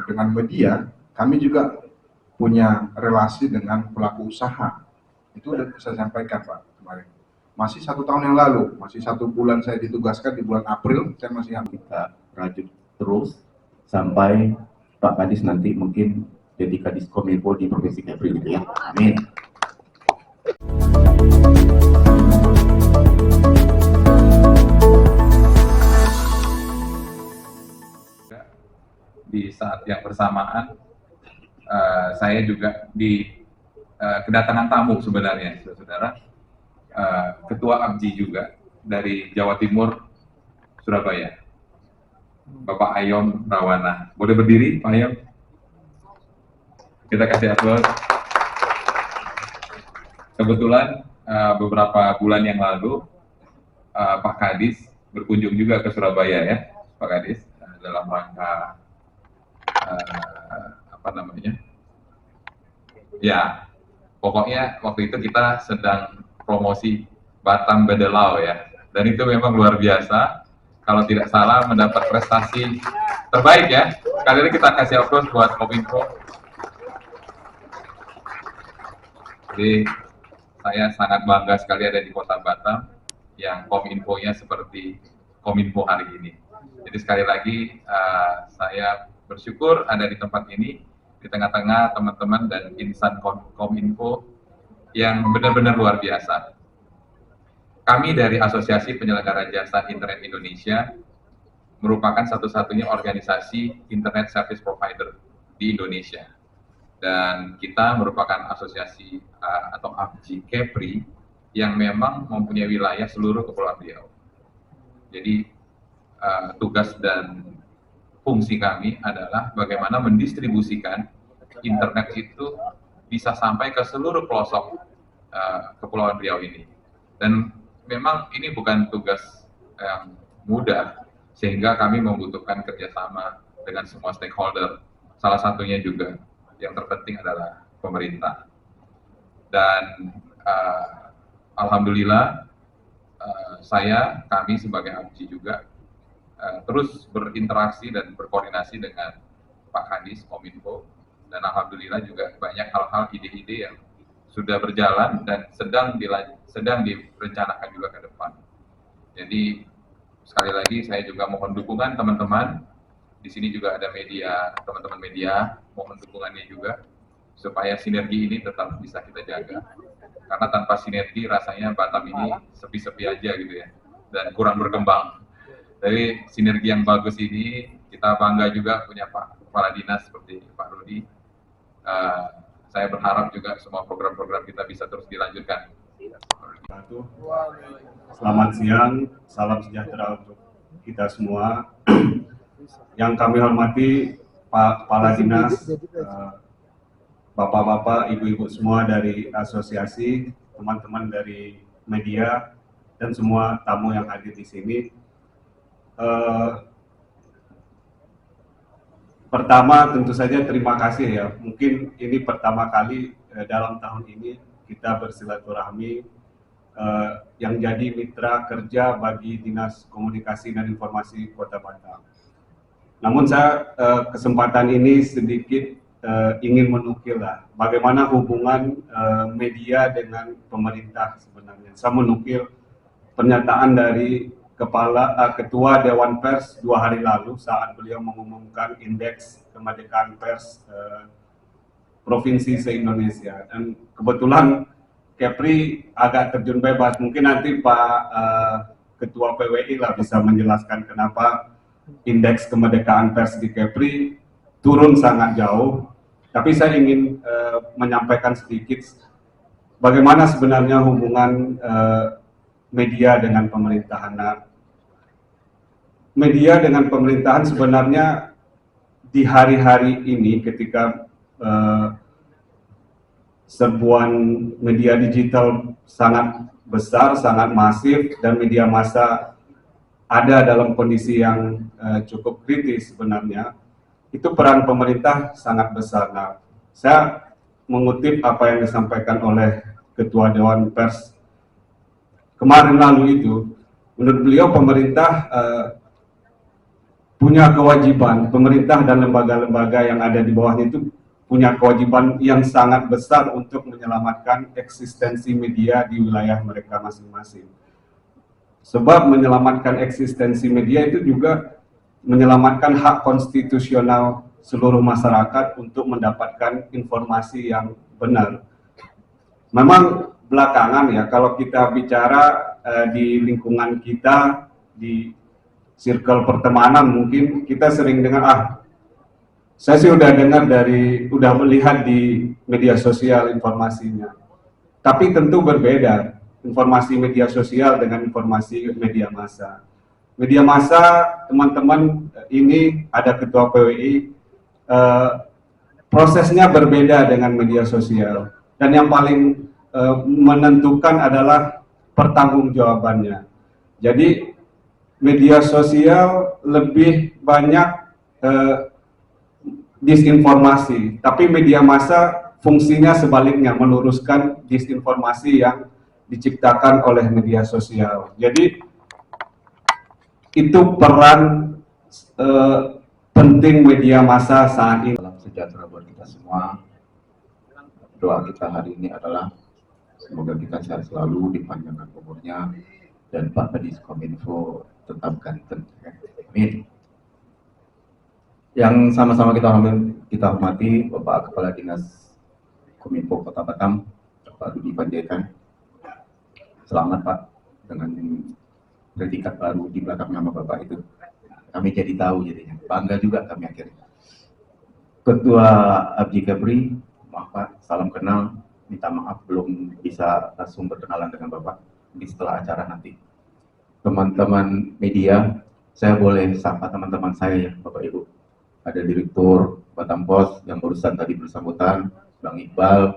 dengan media, kami juga punya relasi dengan pelaku usaha. Itu udah saya sampaikan Pak kemarin. Masih 1 tahun yang lalu, masih 1 bulan saya ditugaskan di bulan April, saya masih kita rajut terus sampai Pak Kadis nanti mungkin jadi Kadis Kominfo di Provinsi Kepri gitu ya. Amin. Di saat yang bersamaan saya juga kedatangan tamu sebenarnya, saudara, Ketua ABJI juga dari Jawa Timur, Surabaya, Bapak Ayom Rawana. Boleh berdiri, Pak Ayom? Kita kasih aplaus. Kebetulan beberapa bulan yang lalu Pak Kadis berkunjung juga ke Surabaya ya, Pak Kadis, dalam rangka apa namanya? Ya, pokoknya waktu itu kita sedang promosi Batam Bedelau ya, dan itu memang luar biasa. Kalau tidak salah mendapat prestasi terbaik ya. Kali ini kita kasih aplaus buat Kominfo. Jadi saya sangat bangga sekali ada di Kota Batam yang Kominfo-nya seperti Kominfo hari ini. Jadi sekali lagi saya bersyukur ada di tempat ini, di tengah-tengah teman-teman dan insan Kominfo yang benar-benar luar biasa. Kami dari Asosiasi Penyelenggara Jasa Internet Indonesia merupakan satu-satunya organisasi Internet Service Provider di Indonesia. Dan kita merupakan asosiasi atau ABJI Kepri yang memang mempunyai wilayah seluruh Kepulauan Riau. Jadi tugas dan fungsi kami adalah bagaimana mendistribusikan internet itu bisa sampai ke seluruh pelosok Kepulauan Riau ini. Dan memang ini bukan tugas yang mudah, sehingga kami membutuhkan kerjasama dengan semua stakeholder. Salah satunya juga yang terpenting adalah pemerintah. Dan alhamdulillah kami sebagai ABJI juga terus berinteraksi dan berkoordinasi dengan Pak Kadis Kominfo, dan alhamdulillah juga banyak hal-hal ide-ide yang sudah berjalan dan sedang direncanakan juga ke depan. Jadi sekali lagi saya juga mohon dukungan teman-teman. Di sini juga ada media, teman-teman media, mohon dukungannya juga supaya sinergi ini tetap bisa kita jaga. Karena tanpa sinergi rasanya Batam ini sepi-sepi aja gitu ya, dan kurang berkembang. Jadi sinergi yang bagus ini kita bangga juga punya Pak Kepala Dinas seperti Pak Rudi. Saya berharap juga semua program-program kita bisa terus dilanjutkan. Selamat siang, salam sejahtera untuk kita semua. Yang kami hormati Pak Kepala Dinas, Bapak-bapak, Ibu-ibu semua dari asosiasi, teman-teman dari media, dan semua tamu yang hadir di sini. Pertama tentu saja terima kasih ya, mungkin ini pertama kali dalam tahun ini kita bersilaturahmi yang jadi mitra kerja bagi Dinas Komunikasi dan Informasi Kota Batam. Namun saya kesempatan ini sedikit ingin menukil lah bagaimana hubungan media dengan pemerintah sebenarnya. Saya menukil pernyataan dari Ketua Dewan Pers 2 hari lalu saat beliau mengumumkan indeks kemerdekaan pers provinsi se-Indonesia, dan kebetulan Kepri agak terjun bebas. Mungkin nanti Pak Ketua PWI lah bisa menjelaskan kenapa indeks kemerdekaan pers di Kepri turun sangat jauh. Tapi saya ingin menyampaikan sedikit bagaimana sebenarnya hubungan media dengan pemerintahan. Nah, media dengan pemerintahan sebenarnya di hari-hari ini ketika serbuan media digital sangat besar, sangat masif, dan media massa ada dalam kondisi yang cukup kritis sebenarnya, itu peran pemerintah sangat besar. Nah, saya mengutip apa yang disampaikan oleh Ketua Dewan Pers kemarin lalu itu, menurut beliau pemerintah punya kewajiban, pemerintah dan lembaga-lembaga yang ada di bawahnya itu punya kewajiban yang sangat besar untuk menyelamatkan eksistensi media di wilayah mereka masing-masing. Sebab menyelamatkan eksistensi media itu juga menyelamatkan hak konstitusional seluruh masyarakat untuk mendapatkan informasi yang benar. Memang belakangan ya, kalau kita bicara di lingkungan kita, di circle pertemanan mungkin kita sering dengar, saya sih udah dengar udah melihat di media sosial informasinya. Tapi tentu berbeda informasi media sosial dengan informasi media massa. Media massa, teman-teman, ini ada ketua PWI, prosesnya berbeda dengan media sosial. Dan yang paling menentukan adalah pertanggungjawabannya. Jadi media sosial lebih banyak disinformasi, tapi media massa fungsinya sebaliknya, meluruskan disinformasi yang diciptakan oleh media sosial. Jadi itu peran penting media massa saat ini. Salam sejahtera buat kita semua. Doa kita hari ini adalah semoga kita sehat selalu, dipanjangkan umurnya, dan Pak Kadis Kominfo tetap ganteng. Amin. Yang sama-sama kita hormati Bapak Kepala Dinas Kominfo Kota Batam, Pak Rudi Panjaitan. Selamat Pak, dengan predikat baru di belakang nama Bapak itu. Kami jadi tahu jadinya, bangga juga kami akhirnya. Ketua Abji Kepri, maaf Pak, salam kenal, minta maaf belum bisa langsung berkenalan dengan Bapak di setelah acara nanti. Teman-teman media, saya boleh sapa teman-teman saya ya Bapak Ibu. Ada Direktur Batam Pos yang barusan tadi bersangkutan, Bang Iqbal,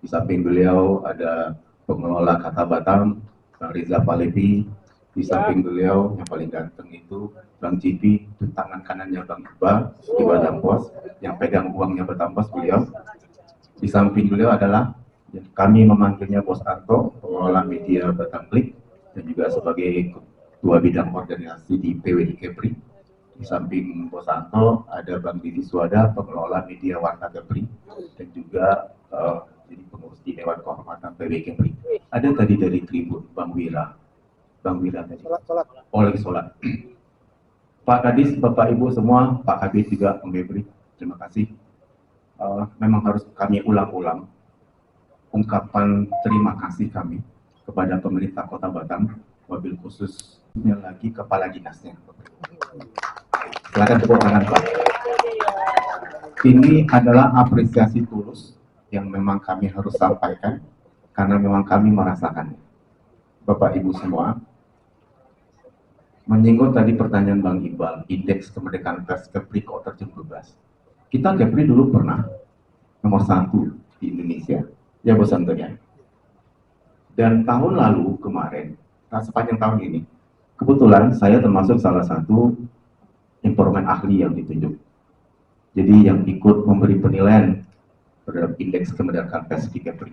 di samping beliau ada pengelola Kata Batam, Bang Riza Palevi, di samping beliau yang paling ganteng itu Bang Cipi, itu tangan kanannya Bang Iqbal di Batam Pos, yang pegang uangnya Batam Pos beliau. Di samping beliau adalah kami memanggilnya Bos Anto, pengelola media Batam Klik, dan juga sebagai ketua bidang organisasi di PWI Kepri. Di samping Bos Anto ada Bang Didi Suada, pengelola media Warta Kepri, dan juga jadi pengurus di Dewan Kehormatan PWI Kepri. Ada tadi dari Tribun Bang Wira tadi. Oh, lagi sholat. Pak Kadis, Bapak Ibu semua, Pak Kabid juga Bang Febri, terima kasih. Memang harus kami ulang-ulang ungkapan terima kasih kami kepada pemerintah Kota Batam, wabil khususnya lagi kepala dinasnya. Silakan tepuk tangan Pak. Ini adalah apresiasi tulus yang memang kami harus sampaikan karena memang kami merasakannya. Bapak Ibu semua, menyinggung tadi pertanyaan Bang Iqbal, indeks kemerdekaan pers Kepri kok terjun bebas. Kita Kepri dulu pernah nomor 1 di Indonesia, ya Bos Santo ya. Dan tahun lalu kemarin, sepanjang tahun ini, kebetulan saya termasuk salah satu informan ahli yang ditunjuk. Jadi yang ikut memberi penilaian terhadap indeks kemerdekaan pers di Kepri.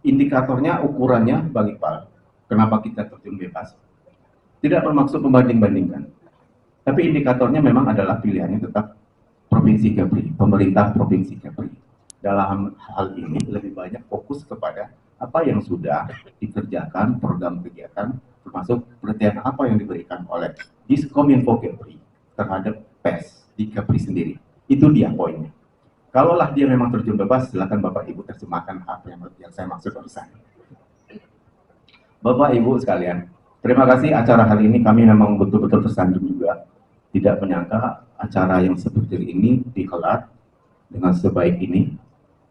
Indikatornya, ukurannya, Bang Iqbal, kenapa kita terjun bebas? Tidak bermaksud membanding-bandingkan, tapi indikatornya memang adalah pilihannya tetap Provinsi Kepri, pemerintah Provinsi Kepri. Dalam hal ini lebih banyak fokus kepada apa yang sudah dikerjakan, program kegiatan, termasuk pelatihan apa yang diberikan oleh Diskominfo Kepri terhadap PES di Kepri sendiri. Itu dia poinnya. Kalaulah dia memang terjun bebas, silakan Bapak Ibu terjemahkan apa yang saya maksud barusan. Bapak Ibu sekalian, terima kasih acara hari ini kami memang betul-betul tersanjung juga. Tidak menyangka acara yang seperti ini dikelar dengan sebaik ini.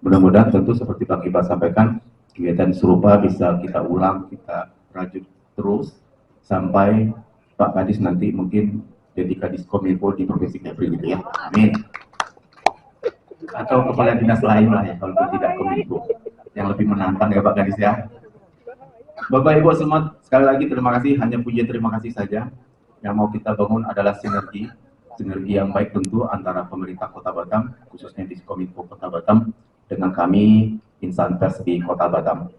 Mudah-mudahan tentu seperti Bang Iqbal sampaikan, kegiatan serupa bisa kita ulang, kita rajut terus sampai Pak Kadis nanti mungkin jadi Kadis Kominfo di Provinsi Kepri gitu ya. Amin. Atau kepala dinas lain lah ya, kalau tidak Kominfo, yang lebih menantang ya Pak Kadis ya. Bapak Ibu semua, sekali lagi terima kasih, hanya puji terima kasih saja. Yang mau kita bangun adalah sinergi yang baik tentu antara pemerintah Kota Batam, khususnya Diskominfo Kota Batam, dengan kami insan pers di Kota Batam.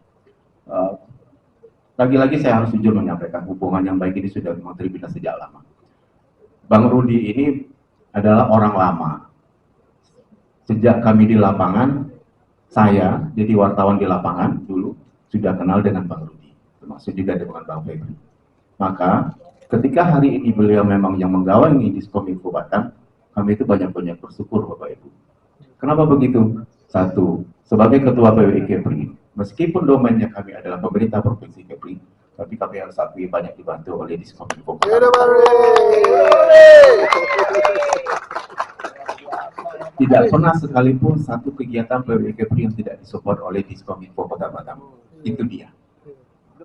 lagi-lagi saya harus jujur menyampaikan hubungan yang baik ini sudah memang terbina sejak lama. Bang Rudi ini adalah orang lama. Sejak kami di lapangan, saya jadi wartawan di lapangan dulu sudah kenal dengan Bang Rudi, termasuk juga dengan Bang Febri. Maka ketika hari ini beliau memang yang menggawangi Diskominfo Batam, kami itu banyak-banyak bersyukur Bapak Ibu. Kenapa begitu? Satu, sebagai Ketua PWI Kepri, meskipun domainnya kami adalah pemerintah Provinsi Kepri, tapi kami harus akui banyak dibantu oleh Diskominfo Batam. Tidak pernah sekalipun satu kegiatan PWI Kepri yang tidak disupport oleh Diskominfo Kota Batam. Itu dia.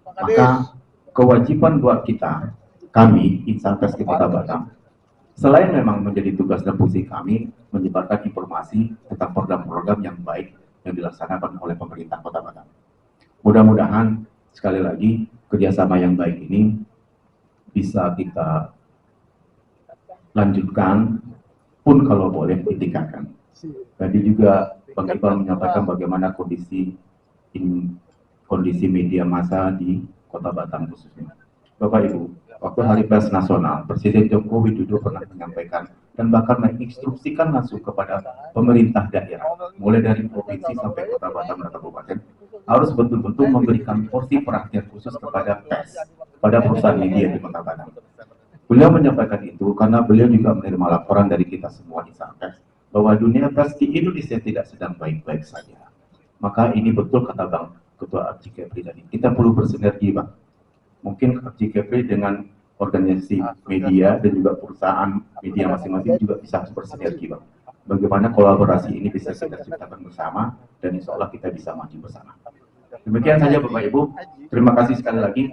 Maka kewajiban buat kita, kami, Insankes di Kota Batam, selain memang menjadi tugas dan fungsi kami menyebarkan informasi tentang program-program yang baik yang dilaksanakan oleh pemerintah Kota Batam. Mudah-mudahan sekali lagi kerjasama yang baik ini bisa kita lanjutkan, pun kalau boleh ditingkatkan. Tadi juga Bang Iqbal menyampaikan bagaimana kondisi media massa di Kota Batam khususnya. Bapak Ibu, waktu Hari Pers Nasional, Presiden Joko Widodo pernah menyampaikan dan bahkan menginstruksikan langsung kepada pemerintah daerah, mulai dari provinsi sampai Kota Batam dan kabupaten, harus betul-betul memberikan porsi perhatian khusus kepada pers, pada perusahaan media di Kota Batam. Beliau menyampaikan itu karena beliau juga menerima laporan dari kita semua di Insankes bahwa dunia pers di Indonesia tidak sedang baik-baik saja. Maka ini betul kata Bang Ketua Abji Kepri tadi, kita perlu bersinergi Bang. Mungkin Abji Kepri dengan organisasi media dan juga perusahaan media masing-masing juga bisa bersinergi Bang. Bagaimana kolaborasi ini bisa kita ciptakan bersama dan insya Allah kita bisa maju bersama. Demikian saja Bapak Ibu, terima kasih sekali lagi.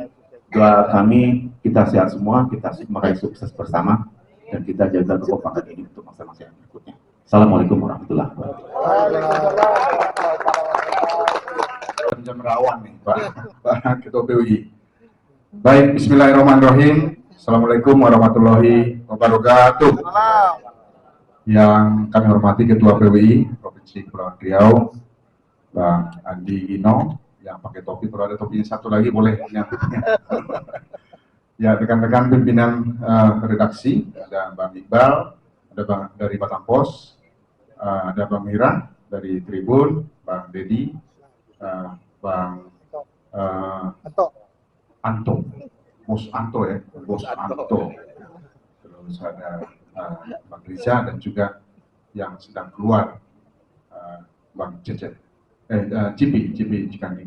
Doa kami, kita sehat semua, kita meraih sukses bersama, dan kita jaga kekompakan ini untuk masa-masa yang berikutnya. Assalamualaikum warahmatullahi wabarakatuh. Jam rawan nih Pak Ketua PWI. Baik, bismillahirrahmanirrahim. Assalamualaikum warahmatullahi wabarakatuh. Yang kami hormati Ketua PWI Provinsi Kepulauan Riau, Bang Andi Ino, yang pakai topi, kalau ada topinya satu lagi boleh. Ya, rekan-rekan pimpinan redaksi, ada Bang Iqbal, ada Bang dari Batam Pos, ada Bang Mira dari Tribun, Bang Dedi, Bang Anto, Bos Anto ya, Bos Anto, terus ada Bang Riza dan juga yang sedang keluar Bang Cecet, Cipi Cikandi,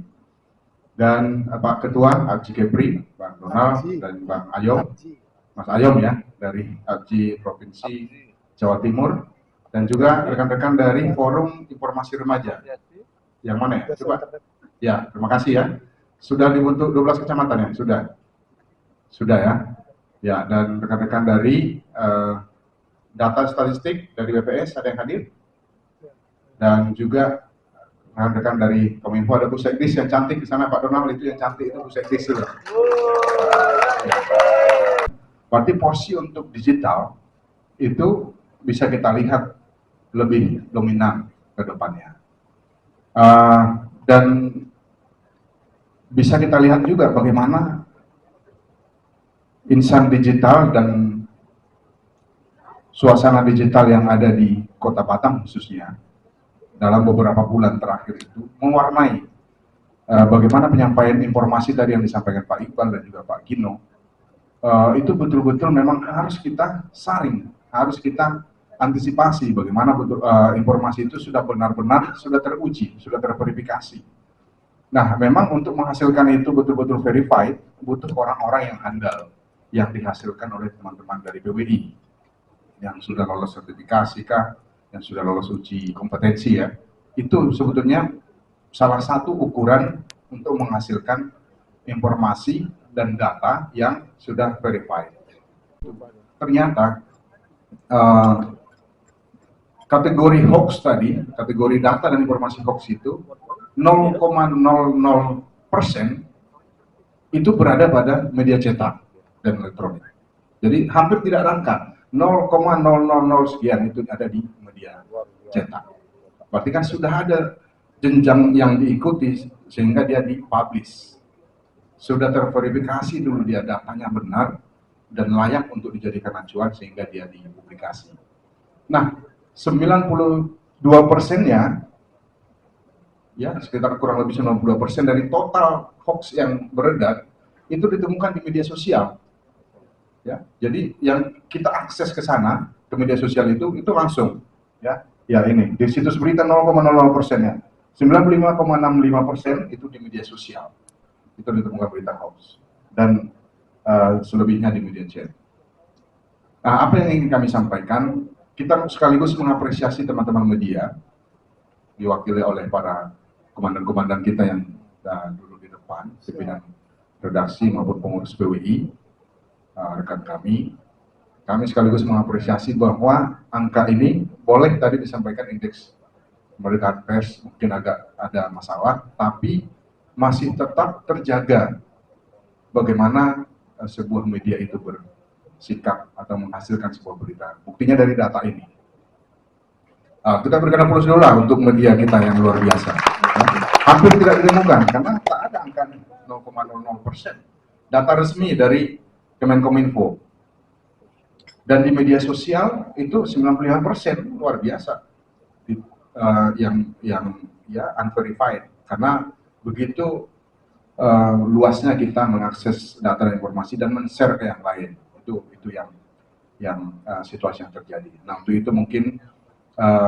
dan Pak Ketua Abji Kepri, Bang Donald dan Bang Ayom, Mas Ayom ya dari Abji Provinsi Jawa Timur, dan juga rekan-rekan dari Forum Informasi Remaja. Yang mana ya? Coba. Ya, terima kasih ya. Sudah dibentuk 12 kecamatan ya? Sudah ya. Ya, dan rekan-rekan dari data statistik dari BPS ada yang hadir? Dan juga rekan-rekan dari Kominfo, ada Bu Sekdis yang cantik di sana, Pak Donald itu yang cantik itu Bu Sekdis itu. Berarti porsi untuk digital itu bisa kita lihat lebih dominan ke depannya. Dan bisa kita lihat juga bagaimana insan digital dan suasana digital yang ada di Kota Batam khususnya dalam beberapa bulan terakhir itu mewarnai bagaimana penyampaian informasi tadi yang disampaikan Pak Iqbal dan juga Pak Gino. Itu betul-betul memang harus kita saring, harus kita antisipasi bagaimana betul informasi itu sudah benar-benar sudah teruji, sudah terverifikasi. Nah, memang untuk menghasilkan itu betul-betul verified, butuh orang-orang yang handal, yang dihasilkan oleh teman-teman dari PWI, yang sudah lolos sertifikasi kah, yang sudah lolos uji kompetensi ya. Itu sebetulnya salah satu ukuran untuk menghasilkan informasi dan data yang sudah verified. Ternyata kategori hoax tadi, kategori data dan informasi hoax itu 0,00% itu berada pada media cetak dan elektronik. Jadi hampir tidak rangka, 0,000 sekian itu ada di media cetak. Berarti kan sudah ada jenjang yang diikuti sehingga dia dipublish. sudah terverifikasi dulu dia datanya benar dan layak untuk dijadikan acuan sehingga dia dipublikasi. Nah, 92%-nya, ya sekitar kurang lebih 92% dari total hoax yang beredar itu ditemukan di media sosial. Ya, jadi yang kita akses ke sana ke media sosial itu langsung, ya ini di situs berita 0,00%-nya, 95,65% itu di media sosial itu ditemukan berita hoax dan selebihnya di media chat. Nah, apa yang ingin kami sampaikan, kita sekaligus mengapresiasi teman-teman media diwakili oleh para komandan-komandan kita yang duduk di depan, pimpinan redaksi maupun pengurus PWI, rekan kami sekaligus mengapresiasi bahwa angka ini boleh tadi disampaikan indeks pemberitaan pers mungkin agak ada masalah, tapi masih tetap terjaga bagaimana sebuah media itu bersikap atau menghasilkan sebuah berita. Buktinya dari data ini. Kita berikan aplaus dulu lah untuk media kita yang luar biasa. Hampir tidak ditemukan karena tak ada angka 0,00%. Data resmi dari Kemenkominfo. Dan di media sosial itu 95% luar biasa. Yang ya unverified karena begitu luasnya kita mengakses data dan informasi dan men-share ke yang lain. Itu yang situasi yang terjadi. Nah, untuk itu mungkin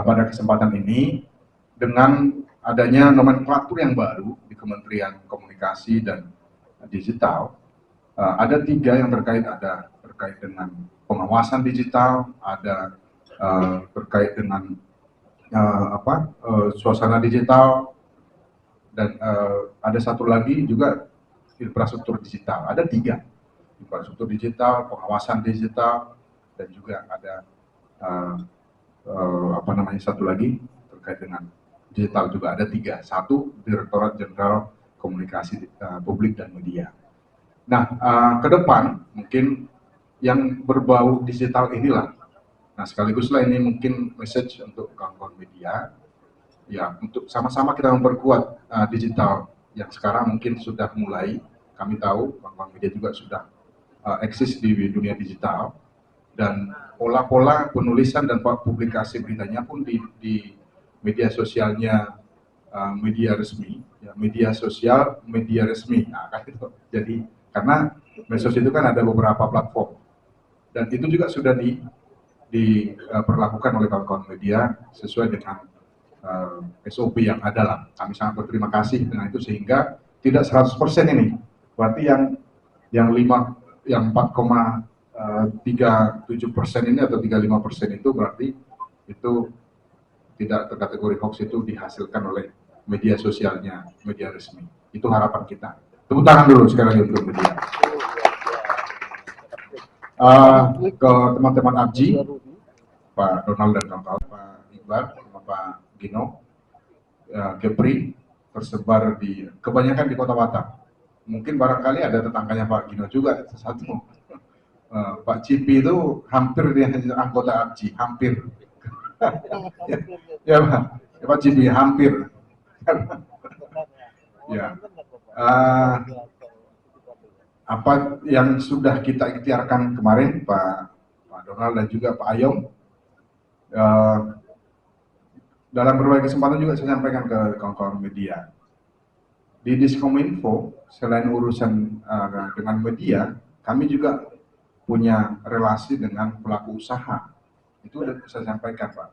pada kesempatan ini dengan adanya nomenklatur yang baru di Kementerian Komunikasi dan Digital, ada 3 yang terkait dengan pengawasan digital, ada terkait dengan suasana digital, dan ada satu lagi juga infrastruktur digital. Ada 3, infrastruktur digital, pengawasan digital, dan juga ada satu lagi terkait dengan digital juga ada 3. 1 Direktorat Jenderal Komunikasi Publik dan Media. Nah, ke depan mungkin yang berbau digital inilah. Nah, sekaliguslah ini mungkin message untuk kawan-kawan media, ya untuk sama-sama kita memperkuat digital yang sekarang mungkin sudah mulai. Kami tahu kawan-kawan media juga sudah eksis di dunia digital dan pola-pola penulisan dan publikasi beritanya pun di media sosialnya media resmi, ya, media sosial media resmi. Nah, kan itu. Jadi karena medsos itu kan ada beberapa platform dan itu juga sudah diperlakukan oleh kawan-kawan media sesuai dengan SOP yang ada lah. Kami sangat berterima kasih dengan itu sehingga tidak 100% ini. Berarti yang 4,37% ini atau 35% itu berarti itu tidak terkategori hoax, itu dihasilkan oleh media sosialnya, media resmi. Itu harapan kita. Tepuk tangan dulu sekali lagi untuk media. Ke teman-teman ABJI, Pak Donald dan kawan-kawan, Pak Iqbal, sama Pak Gino, Kepri tersebar kebanyakan di Kota Batam. Mungkin barangkali ada tetangganya Pak Gino juga satu. Pak Cipi itu hampir dia anggota ABJI, hampir. Ya Pak Cipi hampir. Ya. Apa yang sudah kita ikhtiarkan kemarin Pak Donald dan juga Pak Ayong, dalam berbagai kesempatan juga saya sampaikan ke kawan-kawan media. Di Diskominfo, selain urusan dengan media, kami juga punya relasi dengan pelaku usaha. Itu sudah saya sampaikan Pak.